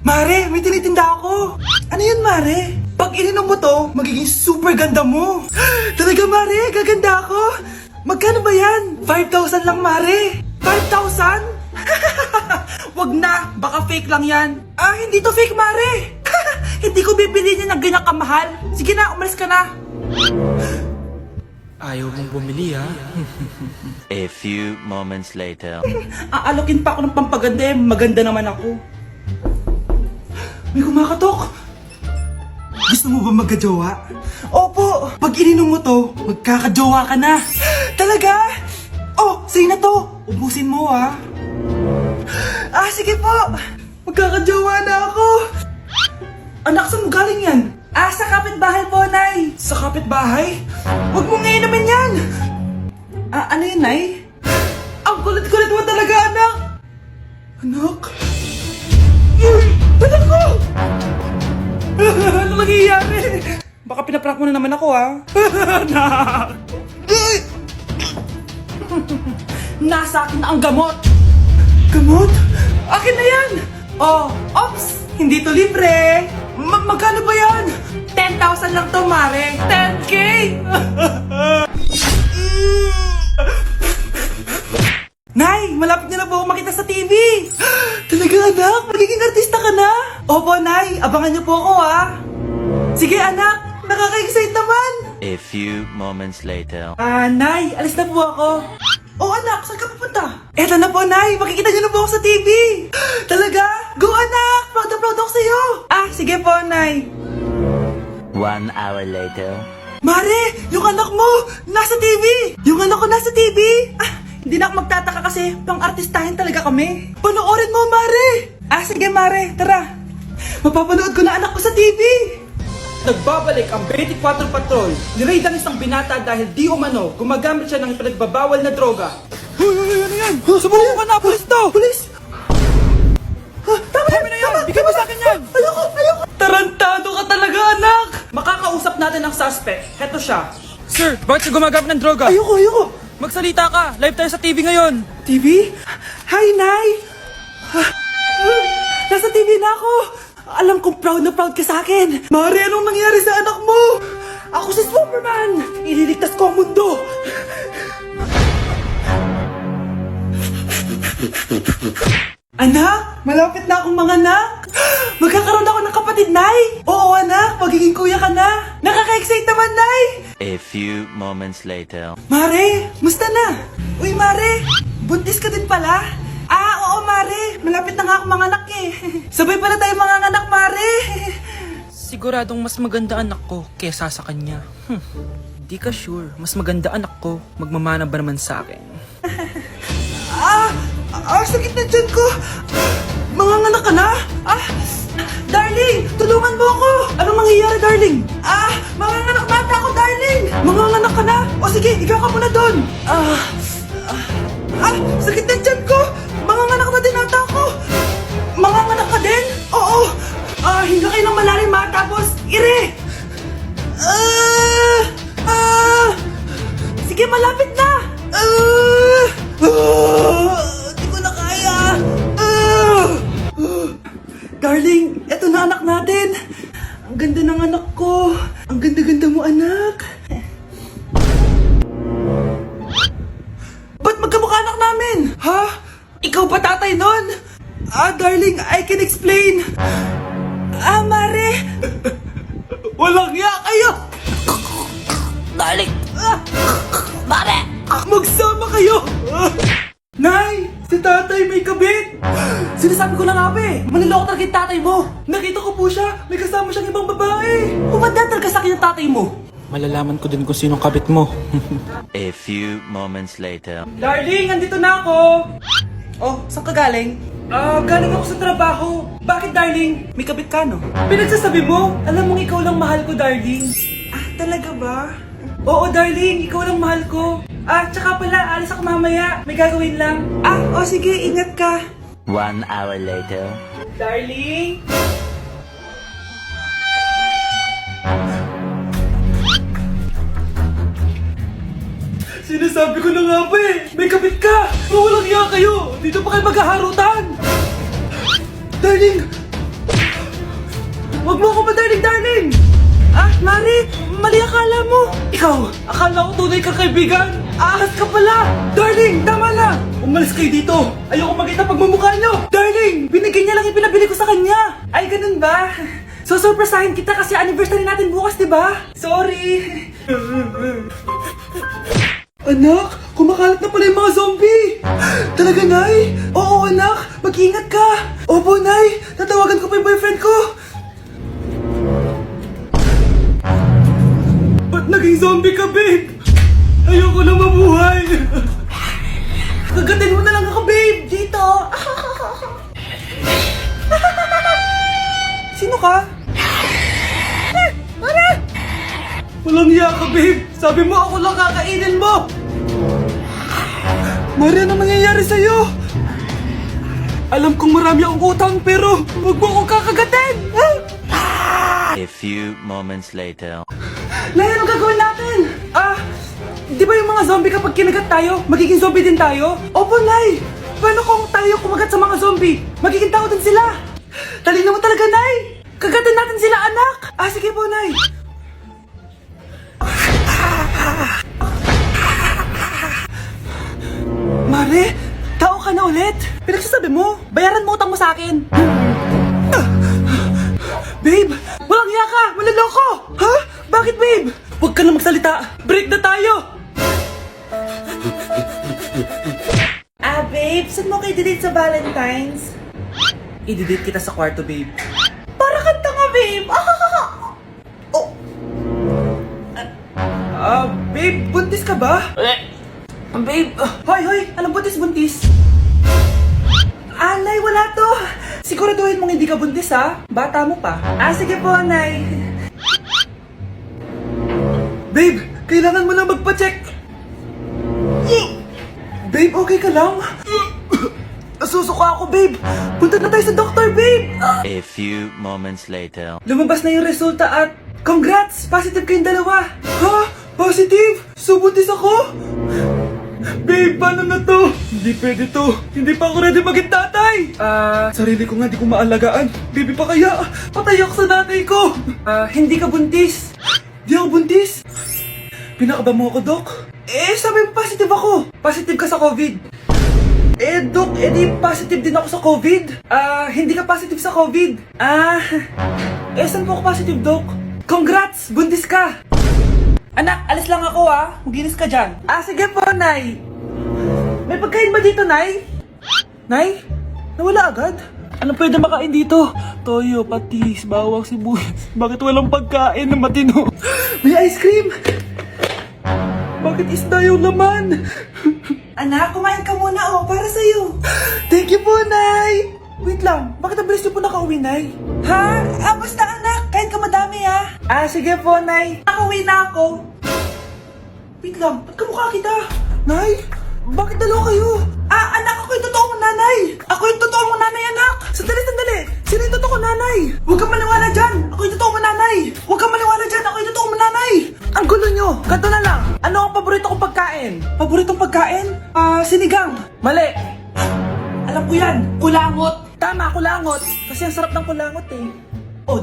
Mare, may tinitinda ako. Ano yun, Mare? Pag ininom mo to, magiging super ganda mo. Talaga, Mare, gaganda ako. Magkano ba yan? 5,000 lang, Mare. 5,000? Wag na, baka fake lang yan. Ah, hindi to fake, Mare. Hindi ko bibili niya ng ganyan kamahal. Sige na, umalis ka na. Ayaw mong bumili, ha? A few moments later. Aalokin pa ako ng pampaganda, maganda naman ako. May kumakatok. Gusto mo ba magkajowa? Opo, pag ininom mo to, magkakajowa ka na. Talaga? Oh, sa'yo na to. Ubusin mo, ha. Ah, sige po. Magkakajowa na ako. Anak, saan mo galing yan? Ah, sa kapitbahay po, Nay. Sa kapitbahay? Huwag mo nga inumin yan. Ah, ano yun, Nay? Ang kulit-kulit mo talaga, anak. Anak? Uy! Anak ko! Ano nangyayari? Baka pinaprank mo na naman ako, ha? Anak! Nasa akin na ang gamot! Gamot? Akin na yan! Oh, ops! Hindi to libre! Magkano ba yan? 10,000 lang to, Mare! 10K! Nay, malapit na po ako makita sa TV! Talaga, anak? Magiging artista ka na? Opo, Nay. Abangan niyo po ako, ha? Sige, anak. Nakaka-excite naman! A few moments later. Ah, Nay, alis na po ako. Oh, anak, saan ka pupunta? Eto na po, Nay. Makikita niyo na po ako sa TV. Talaga? Go, anak! Proud na proud ako sa'yo. Ah, sige po, Nay. 1 hour later. Mare, yung anak mo, nasa TV! Yung anak ko nasa TV! Ah, hindi na ako magtataka kasi pang-artistahin talaga kami. Panoorin mo, Mare! Ah, sige, Mare, tara. Mapapanood ko na anak ko sa TV! Nagbabalik ang 24 Patrol. Niraid ang isang binata dahil di umano gumagamit siya ng pinagbabawal na droga. Hoy, ano yan? Sumuko ka na, pulis to! Pulis! Tama na yan! Bigay mo sa akin yan! Ayoko! Tarantado ka talaga, anak! Makakausap natin ang suspect. Heto siya. Sir, bakit siya gumagamit ng droga? Ayoko! Magsalita ka! Live tayo sa TV ngayon! TV? Hi, Nay! Nasa TV na ako! Alam kong proud na proud ka sa akin! Mare, anong nangyari sa anak mo? Ako si Superman! Ililigtas ko ang mundo! Anak! Malapit na akong manganak! Magkakaroon ako ng kapatid, Nay! Oo, anak! Magiging kuya ka na! Nakaka-excite naman, Nay! A few moments later. Mare! Musta na? Uy, Mare! Buntis ka din pala? Ah, oo, Mare! Malapit na nga akong manganak eh! Sabay pala tayo manganganak, Mare! Siguradong mas maganda anak ko kesa sa kanya. Di ka sure. Mas maganda anak ko. Magmamana ba naman sa akin? Sakit na dyan ko! Manganganak ka na? Darling! Tulungan mo ako! Anong mangyayari, darling? Manganganak bata ako, darling! Manganganak ka na? O sige, ikaw ka muna doon! Sakit na dyan ko! Manganganak na din ata ako! Manganganak ka din? Oo! Hinga kayo ng malalim, ha? Tapos, ire! Sige, malapit na! Di ko na kaya! Darling, eto na anak natin! Ang ganda ng anak ko! Ang ganda-ganda mo, anak! Ba't magkamukha anak namin? Ha? Ikaw ba tatay nun? Darling, I can explain! Mare! Walang hiya kayo! Darling! Mare! Magsama kayo! Nay! Si tatay may kabit! Sinasabi ko na nga ba eh! Maniloko talaga yung tatay mo! Nakita ko po siya! May kasama siyang ibang babae! Humanda talaga sa akin yung tatay mo! Malalaman ko din kung sinong kabit mo. A few moments later. Darling, andito na ako! Oh, saan ka galing? Galing ako sa trabaho. Bakit, darling? May kabit ka, no? Pinagsasabi mo? Alam mong ikaw lang mahal ko, darling. Talaga ba? Oo, darling. Ikaw lang mahal ko. Tsaka pala, alis ako mamaya. May gagawin lang. Sige. Ingat ka. 1 hour later. Darling? Sinasabi ko na nga ba eh! May kabit ka! Walang iya kayo! Dito pa kayo maghaharutan! Darling! Mali akala mo. Ikaw, akala ko tunay kang kaibigan. Ahas ka pala. Darling, tama na. Umalis kayo dito. Ayoko makita pagmumukha nyo. Darling, binigay niya lang yung pinabili ko sa kanya. Ay, ganun ba? So, surpresahin kita kasi anniversary natin bukas, di ba? Sorry. Anak, kumakalat na pala yung mga zombie. Talaga, Nay? Oo, anak. Mag-ingat ka. Opo, Nay. Tatawagan ko pa yung boyfriend ko. Ba't naging zombie ka, babe? Ayoko na mabuhay. Kagatin mo na lang ako, babe. Dito. Sino ka? Walang hiya ka, babe. Sabi mo ako lang kakainin mo. Mari, ano nangyayari sa'yo? Alam kong marami akong utang pero huwag mo akong kakagatin. A few moments later. Nay, ano gagawin natin? Di ba yung mga zombie kapag kinagat tayo, magiging zombie din tayo? Opo, Nay. Paano kung tayo kumagat sa mga zombie? Magiging tao din sila. Talino mo talaga, Nay. Kagatin natin sila, anak. Sige po, Nay. Mare, tao ka na ulit? Pinagsasabi mo, bayaran mo utang mo sa akin. Babe, walang hiya ka! Maloloko! Ha? Bakit, babe? Huwag ka na magsalita! Break na tayo! Babe, saan mo kayo delete sa Valentine's? I-delete kita sa kwarto, babe. Para kang tanga, babe! Oh. Babe, buntis ka ba? Babe, hoy, anong buntis? Nay, wala to. Siguraduhin mong hindi ka buntis, ha? Bata mo pa. Sige po, Nay. Babe, kailangan mo na magpa-check. Babe, okay ka lang? Nasusuka ako, babe. Punta na tayo sa doktor, babe. A few moments later. Lumabas na yung resulta at congrats! Positive kayong dalawa. Ha? Positive? So, buntis ako? Babe, paano na to? Hindi pwede to. Hindi pa ako ready maging tatay. Sarili ko nga di ko maalagaan. Baby pa kaya? Patay ako sa nanay ko. Hindi ka buntis. Di ako buntis? Pinakaba mo ako, Dok? Sabi mo positive ako. Positive ka sa COVID. Dok, di positive din ako sa COVID. Hindi ka positive sa COVID. Saan po ako positive, Dok? Congrats! Buntis ka! Anak, alis lang ako, Maginis ka dyan. Sige po, Nay. May pagkain ba dito, Nay? Nay? Nawala agad? Ano pwede makain dito? Toyo, patis, bawang, sibuyas. Bakit walang pagkain na matino? May ice cream! Bakit isda yung laman? Anak, kumain ka muna, para sa'yo. Thank you po, Nay! Wait lang, bakit ang bilis niyo po nakauwi, Nay? Ha? Basta anak, kain ka madami, sige po, Nay. Nakauwi na ako. Wait lang, ba't kamukha kita? Nay, bakit dalawa kayo? Anak, ako yung totoo mong nanay. Ako yung totoo mong nanay, anak. Sandali. Sino yung totoo kong nanay? Huwag kang maniwala dyan. Ako yung totoo mong nanay. Huwag kang maniwala dyan. Ako yung totoo mong nanay. Ang gulo nyo. Ganto na lang. Ano ang paborito kong pagkain? Paboritong pagkain? Sinigang. Mali. Alam ko yan. Kulangot. Tama, kulangot. Kasi ang sarap ng kulangot,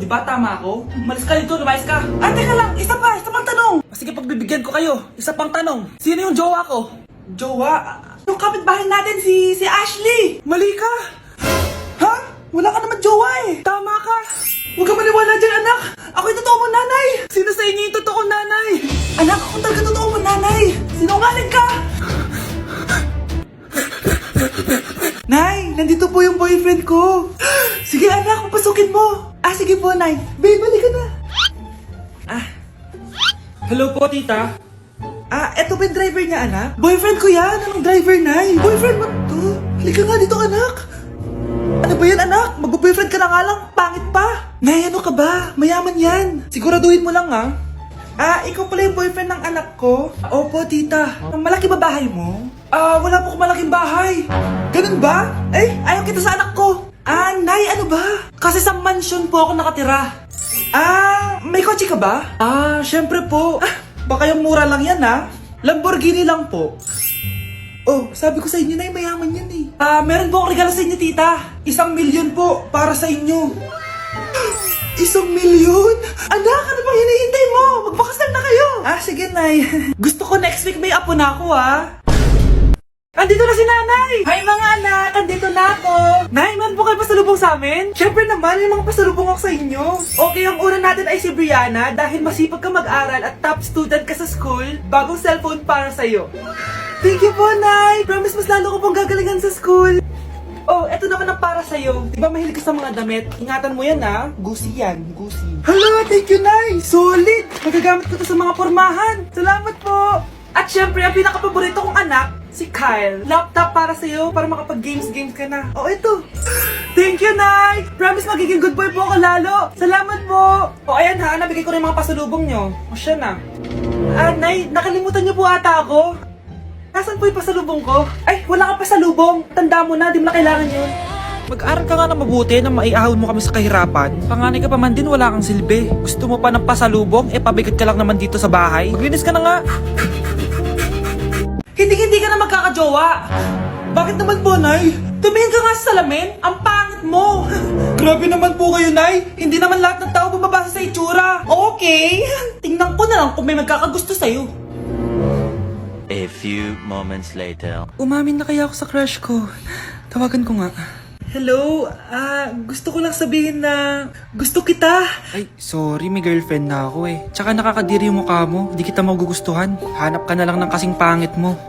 di ba tama ako? Malis ka dito, lumayas ka. Teka lang. Isa pang tanong. Sige, pagbibigyan ko kayo. Isa pang tanong. Sino yung jowa ko? Jowa? Yung kapitbahay natin, si Ashley. Mali ka. Ha? Wala ka naman jowa Tama ka. Huwag ka maniwala dyan, anak. Ako yung totoo mong nanay. Sino sa inyo yung totoo nanay? Anak, ako talaga totoo mong nanay. Sinungaling ka. Nay, nandito po yung boyfriend ko. Sige, anak, papasukin mo. Sige po, Nay. Babe, balik ka na. Hello po, tita. Eto ba yung driver niya, anak? Boyfriend ko yan. Anong driver, Nay? Boyfriend mo to? Halika nga dito, anak. Ano ba yan, anak? Mag-boyfriend ka na nga lang. Pangit pa. Nay, ano ka ba? Mayaman yan. Siguraduhin mo lang, ikaw pala yung boyfriend ng anak ko? Opo, tita. Malaki ba bahay mo? Wala po akong malaking bahay. Ganun ba? Ayaw kita sa anak ko. Nay, ano ba? Kasi sa mansion po ako nakatira. May kotse ka ba? Syempre po. Baka yung mura lang yan, Lamborghini lang po. Sabi ko sa inyo na mayaman yan Meron po akong regalo sa inyo, tita. 1 milyon po para sa inyo. 1 1,000,000? Anak, ano bang hinihintay mo? Magpakasal na kayo! Ah, sige, Nay. Gusto ko next week may apo na ako, ah. Andito na si Nanay! Hi mga anak! Andito na ako! Nay, meron po kayo pasalubong sa amin? Siyempre naman, may mga pasalubong ako sa inyo. Okay, ang una natin ay si Brianna dahil masipag ka mag-aral at top student ka sa school. Bagong cellphone para sa'yo. Thank you po, Nay! Promise mas lalo ko pong gagalingan sa school. Oh, eto naman ang para sa'yo. Di ba mahilig ka sa mga damit? Ingatan mo yan, ha? Gusi yan, gusi. Hala, thank you, Nay! Solid! Magagamit ko to sa mga pormahan. Salamat po! At syempre, ang pinaka-paborito kong anak, si Kyle. Laptop para sa'yo, para makapag-games ka na. Oh, ito. Thank you, Nay! Promise magiging good boy po ako lalo. Salamat po. O, ayan ha, nabigay ko rin mga pasalubong nyo. O, siya na. Ah, Nay, nakalimutan niyo po ata ako. Nasaan po yung pasalubong ko? Ay, wala kang pasalubong. Tanda mo na, di mo na kailangan yun. Mag-aral ka nga na mabuti na maiahon mo kami sa kahirapan. Panganay ka pa man din, wala kang silbi. Gusto mo pa ng pasalubong? Eh, pabigat ka lang naman dito sa bahay. Maglinis ka na nga. Hindi ka na magkakajowa. Bakit naman po, Nay? Tumingin ka nga sa salamin. Ang pangit mo. Grabe naman po kayo, Nay. Hindi naman lahat ng tao bumabasa sa itsura. Okay. Tingnan ko na lang kung may magkakagusto sa'yo. A few moments later. Umamin na kaya ako sa crush ko. Tawagan ko nga. Hello, gusto ko lang sabihin na gusto kita. Ay, sorry, may girlfriend na ako eh. Tsaka nakakadiri yung mukha mo, di kita magugustuhan. Hanap ka na lang ng kasing pangit mo.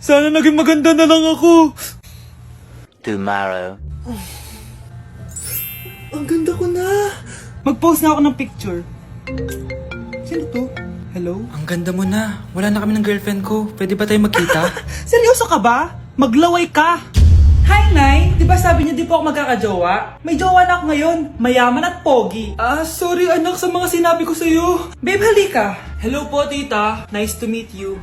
Sana naging maganda na lang ako. Tomorrow. Ang ganda ko na. Mag-post na ako ng picture. Sino to? Hello? Ang ganda mo na. Wala na kami ng girlfriend ko. Pwede ba tayo magkita? Seryoso ka ba? Maglaway ka. Hi, Nay! Di ba sabi niyo di po ako magkakajowa? May jowa na ako ngayon. Mayaman at pogi. Ah, sorry anak sa mga sinabi ko sa'yo. Babe, halika. Hello po, tita. Nice to meet you.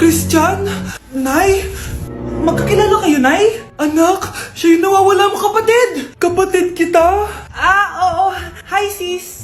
Christian? Nay? Magkakilala kayo, Nay? Anak, siya yung nawawala mo kapatid. Kapatid kita? Ah, oo. Hi, sis.